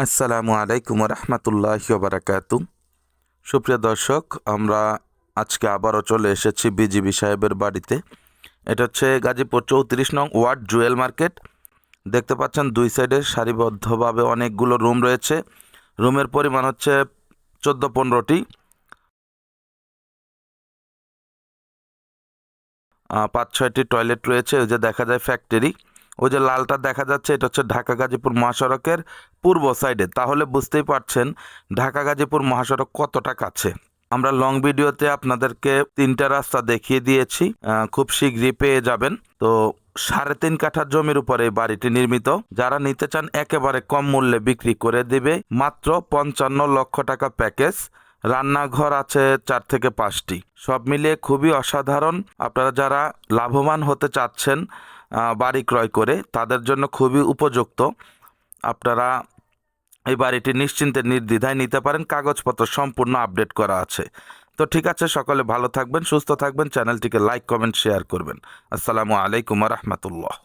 আসসালামু আলাইকুম রহমতুল্লাহি বারাকাতু। সুপ্রিয় দর্শক, আমরা আজকে আবারও চলে এসেছি বিজিবি সাহেবের বাড়িতে। এটা হচ্ছে গাজীপুর 34 নং ওয়ার্ড জুয়েল মার্কেট। দেখতে পাচ্ছেন দুই সাইডে সারিবদ্ধভাবে অনেকগুলো রুম রয়েছে। রুমের পরিমাণ হচ্ছে 14-15টি। 5-6টি টয়লেট রয়েছে। ওই যে দেখা যায় ফ্যাক্টরি, ওই যে লালটা দেখা যাচ্ছে, এটা হচ্ছে ঢাকা গাজীপুর মহাসড়কের পূর্ব সাইডে। তাহলে বুঝতেই পারছেন ঢাকা গাজীপুর মহাসড়ক কতটা কাছে। আমরা লং ভিডিওতে আপনাদেরকে 3টা রাস্তা দেখিয়ে দিয়েছি, খুব শীঘ্রই পেয়ে যাবেন। তো 3.5 কাঠা জমির উপরে এই বাড়িটি নির্মিত। যারা নিতে চান একেবারে কম মূল্যে বিক্রি করে দিবে, মাত্র 55 লক্ষ টাকা প্যাকেজ। রান্নাঘর আছে 4 থেকে 5টি, সব মিলিয়ে খুবই অসাধারণ। আপনারা যারা লাভবান হতে চাচ্ছেন বাড়ি ক্রয় করে, তাদের জন্য খুবই উপযুক্ত। আপনারা এই বাড়িটি নিশ্চিন্তে নির্দ্বিধায় নিতে পারেন। কাগজপত্র সম্পূর্ণ আপডেট করা আছে। তো ঠিক আছে, সকলে ভালো থাকবেন, সুস্থ থাকবেন। চ্যানেলটিকে লাইক, কমেন্ট, শেয়ার করবেন। আসসালামু আলাইকুম রহমতুল্লাহ।